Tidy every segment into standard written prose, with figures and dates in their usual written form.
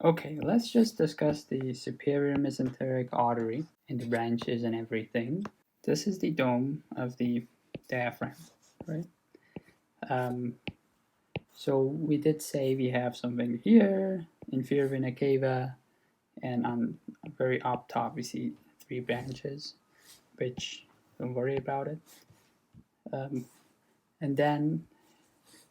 Okay, let's just discuss the superior mesenteric artery and the branches and everything. This is the dome of the diaphragm, right? So we did say we have something here, inferior vena cava, and on very up top we see 3 branches, which don't worry about it. And then,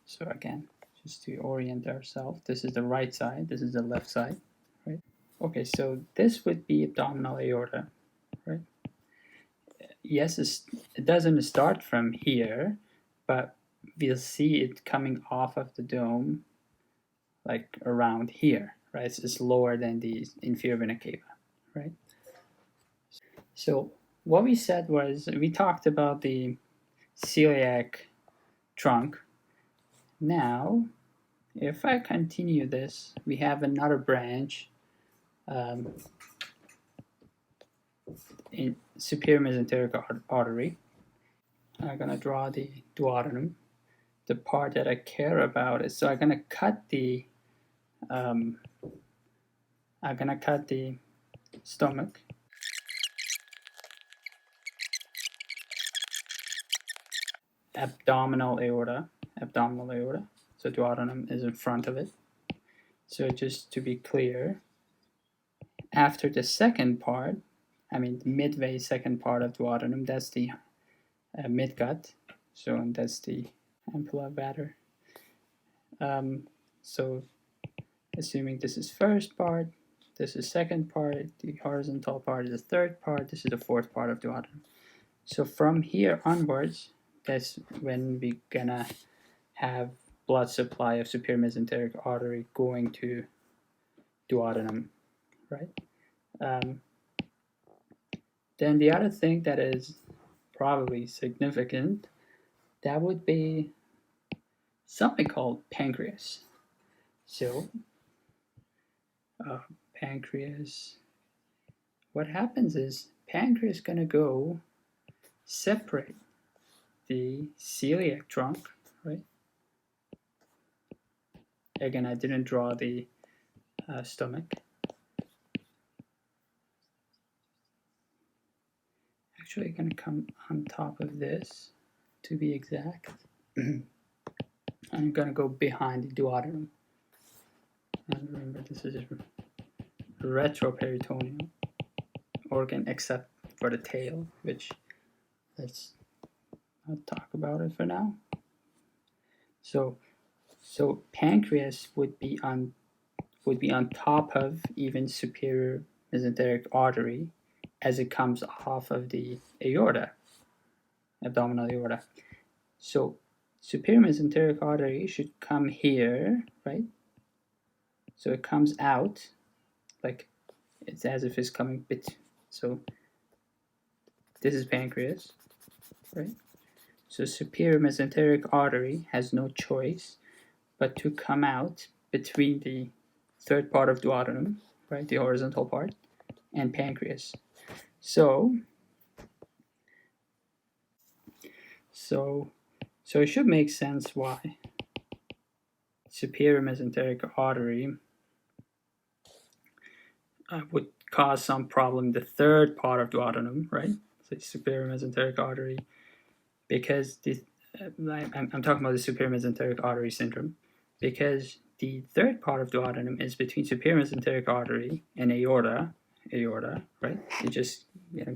so again, just to orient ourselves, this is the right side, this is the left side, right? Okay, so this would be abdominal aorta, right? Yes, it doesn't start from here, but we'll see it coming off of the dome, like around here, right? It's lower than the inferior vena cava, right? So what we said was we talked about the celiac trunk. Now, if I continue this, we have another branch in superior mesenteric artery. I'm gonna draw the duodenum. The part that I care about is, so I'm gonna cut the stomach. Abdominal aorta. So duodenum is in front of it. So just to be clear, after the second part, midway second part of duodenum, that's the midgut. So that's the ampulla vater. So assuming this is first part, this is second part, the horizontal part is the third part, this is the fourth part of duodenum. So from here onwards, that's when we're gonna have blood supply of superior mesenteric artery going to duodenum, right? Then the other thing that is probably significant, that would be something called pancreas. So pancreas, what happens is pancreas is gonna go separate the celiac trunk, right? Again, I didn't draw the stomach. Actually, I'm gonna come on top of this to be exact. I'm gonna go behind the duodenum. And remember, this is a retroperitoneal organ except for the tail, which let's not talk about it for now. So pancreas would be on top of even superior mesenteric artery as it comes off of the aorta, abdominal aorta. So superior mesenteric artery should come here, right? So it comes out like it's as if it's coming so this is pancreas, right? So superior mesenteric artery has no choice but to come out between the third part of duodenum, right, the horizontal part, and pancreas. So it should make sense why superior mesenteric artery would cause some problem in the third part of duodenum, right? So superior mesenteric artery, because I'm talking about the superior mesenteric artery syndrome, because the third part of duodenum is between superior mesenteric artery and aorta, right? You just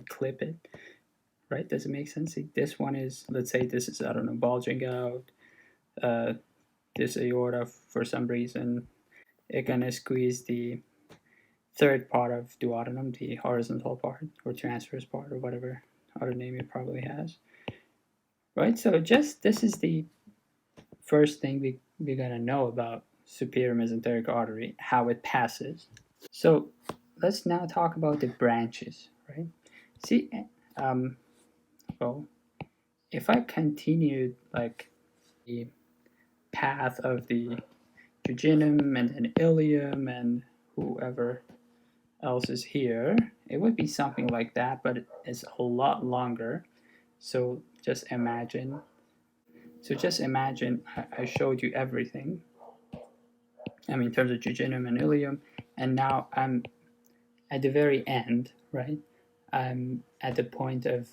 clip it, right? Does it make sense? See, this one is, let's say this is, I don't know, bulging out. This aorta, for some reason, it's gonna squeeze the third part of duodenum, the horizontal part or transverse part or whatever other name it probably has, right? So just this is the first thing we're gonna know about superior mesenteric artery, how it passes. So let's now talk about the branches, right? See, well, if I continued like the path of the jejunum and then ileum and whoever else is here, it would be something like that, but it's a lot longer. So just imagine I showed you everything. in terms of jejunum and ileum, and now I'm at the very end, right? I'm at the point of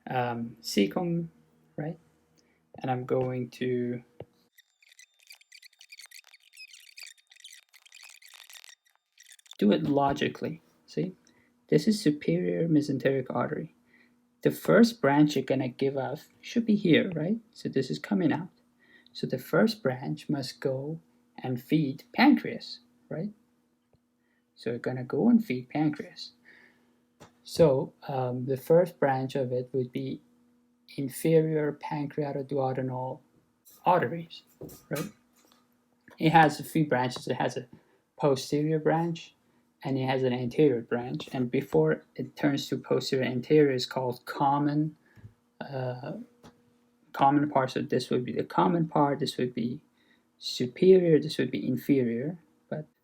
cecum, right? And I'm going to do it logically. See, this is superior mesenteric artery. The first branch you're gonna give off should be here, right? So this is coming out. So the first branch must go and feed pancreas, right? So you're gonna go and feed pancreas. So the first branch of it would be inferior pancreatoduodenal arteries, right? It has a few branches. It has a posterior branch and it has an anterior branch. And before it turns to posterior anterior, is called common part. So this would be the common part. This would be superior. This would be inferior.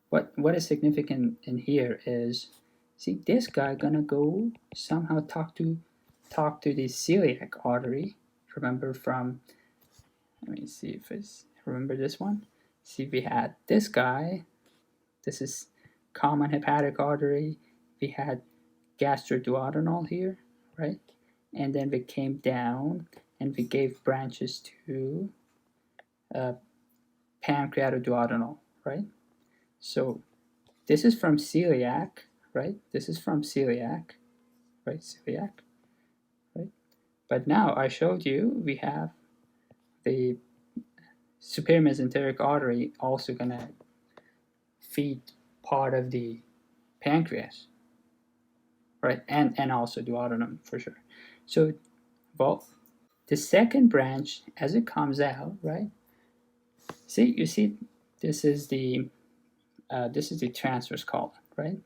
But what is significant in here is, see, this guy gonna go somehow talk to the celiac artery. Remember from, let me see if it's, remember this one? See, we had this guy. This is common hepatic artery. We had gastroduodenal here, right? And then we came down and we gave branches to pancreatoduodenal, right? So this is from celiac, right? This is from celiac, right? Celiac, right? But now I showed you we have the superior mesenteric artery also gonna feed part of the pancreas, right? And also duodenum for sure. So, well, the second branch as it comes out, right? See, you see, this is the transverse colon, right?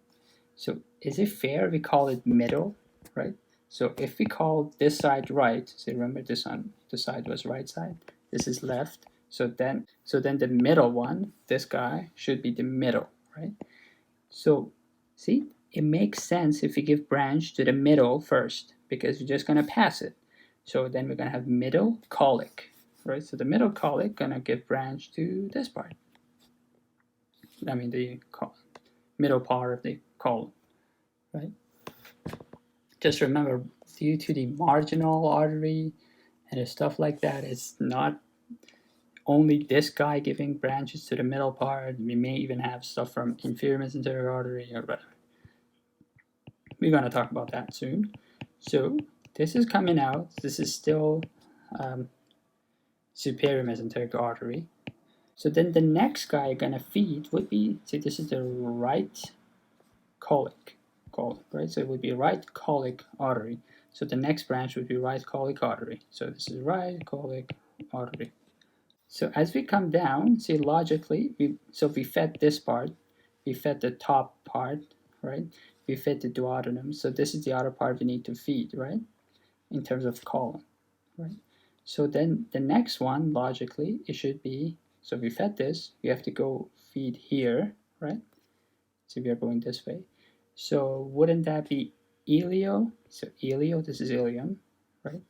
So is it fair we call it middle, right? So if we call this side right, so remember this on the side was right side, this is left. So then the middle one, this guy should be the middle, right? So see, it makes sense if we give branch to the middle first because we're just gonna pass it. So then we're gonna have middle colic, right? So the middle colic gonna give branch to this part. I mean the middle part of the colon, right? Just remember, due to the marginal artery and stuff like that, it's not only this guy giving branches to the middle part. We may even have stuff from inferior mesenteric artery or whatever. We're going to talk about that soon. So this is coming out. This is still superior mesenteric artery. So then the next guy you're going to feed would be, see, this is the right colic, right? So it would be right colic artery. So the next branch would be right colic artery. So this is right colic artery. So as we come down, see, logically, we fed this part, we fed the top part, right? We fed the duodenum. So this is the other part we need to feed, right? In terms of colon, right? So then the next one, logically, it should be, so we fed this, we have to go feed here, right? So we are going this way. So wouldn't that be ileo? So ileo, this is ileum, right?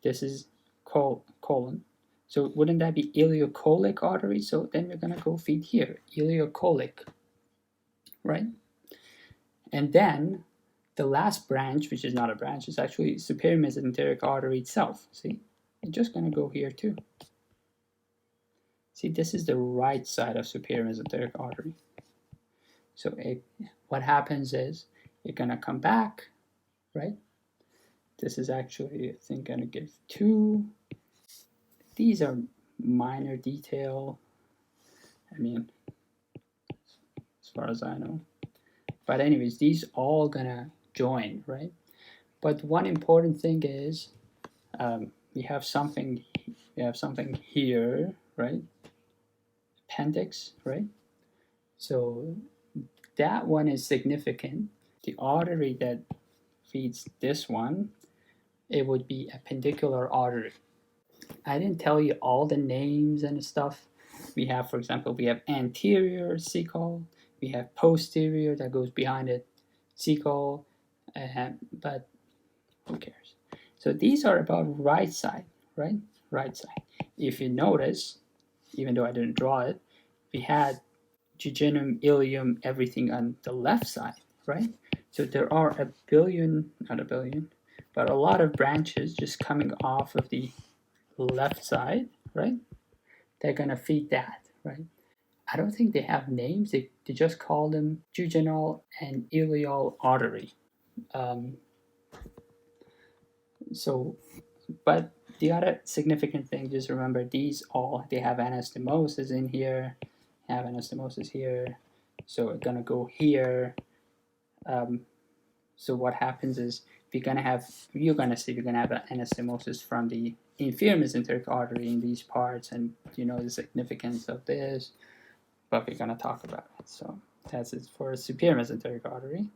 This is colon. So wouldn't that be ileocolic artery? So then we're gonna go feed here, ileocolic, right? And then the last branch, which is not a branch, is actually superior mesenteric artery itself. See, I'm just gonna go here too. See, this is the right side of superior mesenteric artery. So what happens is you're gonna come back, right? This is actually, I think, gonna give 2. These are minor detail. I mean, as far as I know. But anyways, these all gonna join, right? But one important thing is we have something here, right? Appendix, right? So that one is significant. The artery that feeds this one, it would be appendicular artery. I didn't tell you all the names and stuff. We have, for example, we have anterior cecal, we have posterior that goes behind it, cecal, but who cares? So these are about right side, right? Right side. If you notice, even though I didn't draw it, we had jejunum, ileum, everything on the left side, right? So there are a billion, not a billion, but a lot of branches just coming off of the left side, right? They're going to feed that, right? I don't think they have names. They just call them jejunal and ileal artery. But the other significant thing, just remember these all, they have anastomosis in here, have anastomosis here, so we're gonna go here. So what happens is you're gonna have anastomosis from the inferior mesenteric artery in these parts, and you know the significance of this, but we're gonna talk about it. So that's it for superior mesenteric artery.